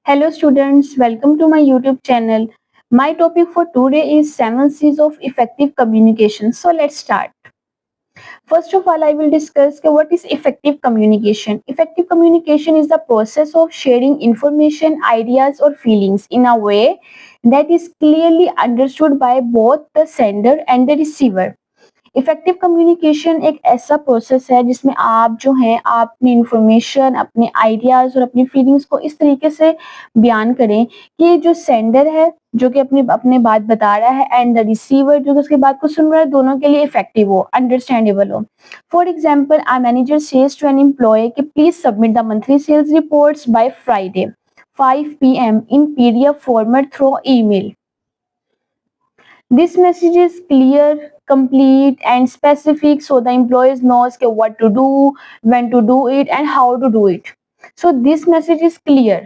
Hello students, welcome to my YouTube channel. My topic for today is 7 C's of effective communication. So let's start. First of all, I will discuss what is effective communication. Effective communication is the process of sharing information, ideas or feelings in a way that is clearly understood by both the sender and the receiver. Effective communication एक ऐसा process है जिसमें आप जो हैं आप अपनी information, अपने आइडियाज और अपनी फीलिंग्स को इस तरीके से बयान करें कि जो सेंडर है जो कि अपनी अपने बात बता रहा है एंड द रिसीवर जो कि उसकी बात को सुन रहा है दोनों के लिए इफेक्टिव हो, अंडरस्टैंडेबल हो. For example, a manager says to an employee कि please submit the monthly sales reports by Friday 5 p.m. in PDF format through email. This message is clear, complete and specific so the employees knows what to do, when to do it and how to do it. So this message is clear.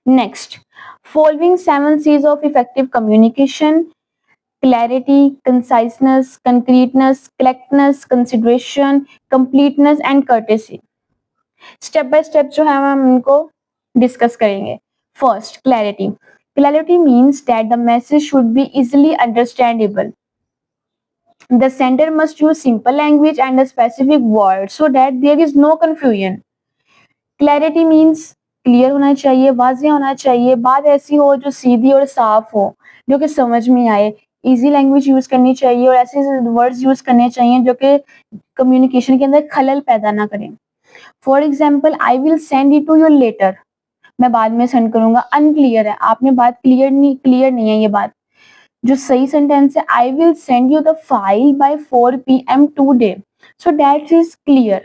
Next, following 7 C's of effective communication: clarity, conciseness, concreteness, correctness, consideration, completeness and courtesy. Step by step जो है हम उनको discuss करेंगे. First, clarity. Clarity means that the message should be easily understandable. The sender must use simple language and a specific word so that there is no confusion. Clarity means clear होना चाहिए, वाज़ेह होना चाहिए, बात ऐसी हो जो सीधी और साफ हो, जो कि समझ में आए. इजी लैंग्वेज यूज करनी चाहिए और ऐसे वर्ड्स यूज करने चाहिए जो कि कम्युनिकेशन के अंदर खलल पैदा ना करें. For example, I will send it to your letter. मैं बाद में सेंड करूंगा. अनक्लियर है, आपने बात क्लियर नहीं है. ये बात जो सही सेंटेंस है, आई will send you the file by 4 p.m. Today. So that is clear.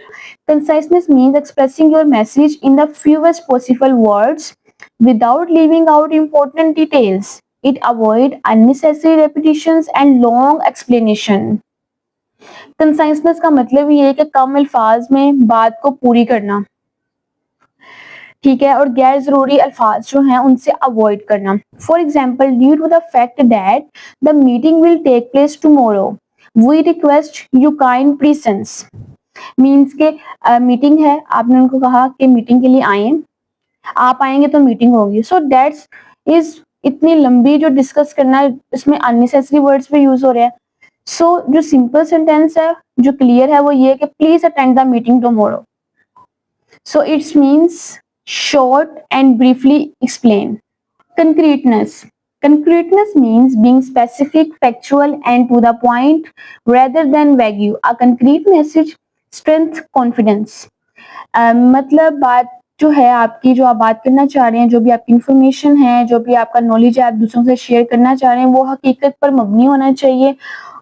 Conciseness means expressing your message in the fewest possible words without leaving out important details. It avoids unnecessary repetitions and long explanation. Conciseness का मतलब ये है कि कम अल्फाज में बात को पूरी करना, ठीक है, और गैर जरूरी अल्फाज जो हैं उनसे अवॉइड करना. For example, due to the fact that the meeting will take place tomorrow we request you kind presence. Means के मीटिंग है, आपने उनको कहा कि मीटिंग के लिए आए, आप आएंगे तो मीटिंग होगी. सो दैट्स इज इतनी लंबी जो डिस्कस करना, इसमें अननेसेसरी वर्ड्स भी यूज हो रहे हैं. सो जो सिंपल सेंटेंस है जो क्लियर है वो ये कि please attend the meeting tomorrow. So it's means short and briefly explain. Concreteness. Concreteness means being specific, factual and to the point rather than vague. A concrete message strength confidence. मतलब बात जो है आपकी, जो आप बात करना चाह रहे हैं, जो भी आपकी इंफॉर्मेशन है, जो भी आपका नॉलेज है आप दूसरों से शेयर करना चाह रहे हैं, वो हकीकत पर मबनी होना चाहिए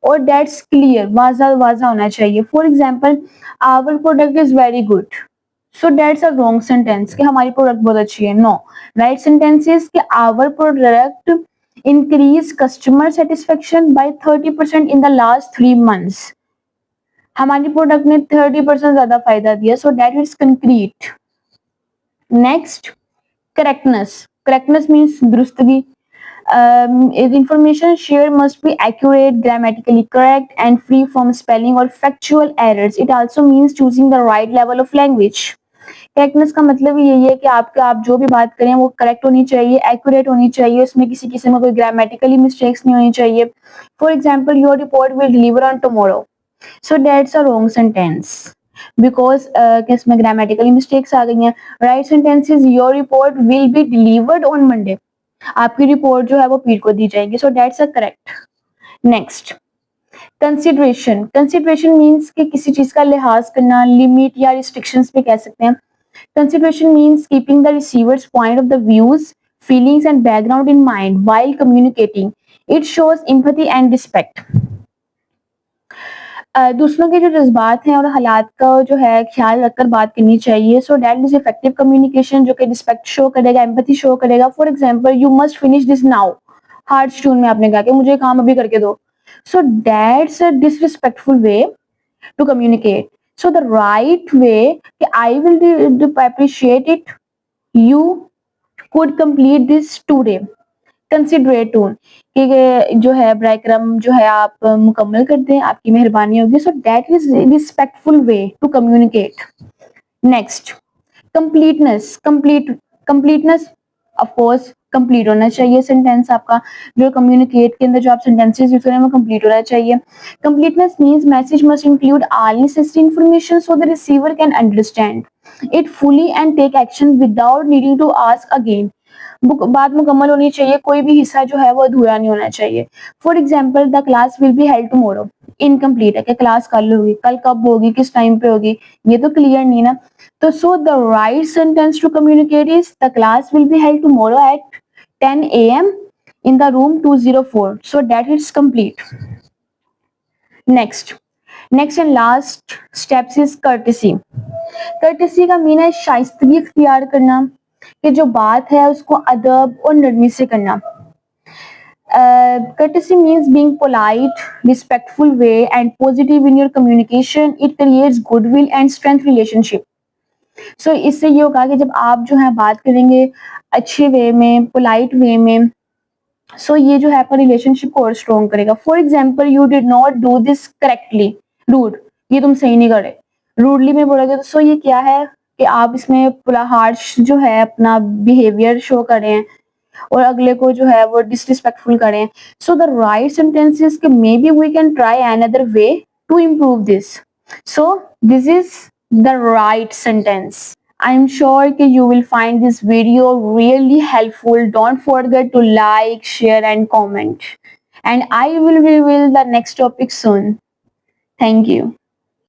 और दैट्स क्लियर, वाज़ा होना चाहिए. For example, our product is very good. So that's a wrong sentence कि हमारी प्रोडक्ट बहुत अच्छी है. नो, राइट सेंटेंस इज कि our product increase customer satisfaction by 30% in the last 3 months. हमारी प्रोडक्ट ने 30% ज्यादा फायदा दिया. So that is concrete. Next, correctness. Correctness means दुरुस्तगी. Information shared must be accurate, grammatically correct and free from spelling or factual errors. It also means choosing the right level of language. Correctness का मतलब यही है कि आप जो भी बात करें वो करेक्ट होनी चाहिए, एक्यूरेट होनी चाहिए, उसमें किसी किस्म में कोई ग्रामेटिकली मिस्टेक्स नहीं होनी चाहिए. For example, your report will deliver on tomorrow. So that's a wrong sentence because इसमें ग्रामेटिकली मिस्टेक्स आ गई हैं. Right sentence is your report will be delivered on Monday. आपकी रिपोर्ट जो है वो पीर को दी जाएगी. सो that's a correct. Next, consideration. Consideration means कि किसी चीज का लिहाज करना, लिमिट या रिस्ट्रिक्शंस पे कह सकते हैं. Consideration means keeping the receiver's point of the views, feelings and background in mind while communicating. It shows empathy and respect. दूसरों के जो जज्बात हैं और हालात का जो है ख्याल रखकर बात करनी चाहिए. सो दैट इज इफेक्टिव कम्युनिकेशन जो कि रिस्पेक्ट शो करेगा, एम्पैथी शो करेगा. For example, you must finish this now. Harsh tune में आपने कहा कि मुझे काम अभी करके दो. सो that's a disrespectful way to communicate. So the right way, I will appreciate it. You could complete this today. Considerate tone कि जो है ब्राइक्रम जो है आप मुकम्मल कर दें, आपकी मेहरबानी होगी. So that is respectful way to communicate. Next, completeness. Completeness, of course complete होना चाहिए सेंटेंस आपका, जो कम्युनिकेट के अंदर जो आप सेंटेंसेस यूज करें वो कंप्लीट होना चाहिए. Completeness means message must include all necessary information so the receiver can understand it fully and take action without needing to ask again. बात मुकम्मल होनी चाहिए, कोई भी हिस्सा जो है वो अधूरा नहीं होना चाहिए. For example the class will be held tomorrow, incomplete है कि क्लास कल होगी, कल कब होगी, किस टाइम पे होगी, ये तो क्लियर नहीं ना. तो so the right sentence to communicate is the class will be held tomorrow at 10 a.m. in the room 204, so that it's complete. Next and last steps is courtesy. courtesy का mean है शाइस्तगी इख्तियार करना, कि जो बात है उसको अदब और नरमी से करना. Courtesy means being polite, respectful way and positive in your communication. It creates goodwill and strength relationship. So इससे ये होगा कि जब आप जो है बात करेंगे अच्छे वे में, पोलाइट वे में, सो ये जो है आपका रिलेशनशिप को और स्ट्रॉन्ग करेगा. For example you did not do this correctly, rude, ये तुम सही नहीं कर रहे, रूडली में बोलोगे तो सो ये क्या है कि आप इसमें पूरा हार्श जो है अपना बिहेवियर शो कर रहे हैं और अगले को जो है वो डिसरिस्पेक्टफुल करें. सो द राइट सेंटेंसेस के maybe we can try another way to improve this. So this is the right sentence. I'm sure that you will find this video really helpful. Don't forget to like, share and comment. And I will reveal the next topic soon. Thank you.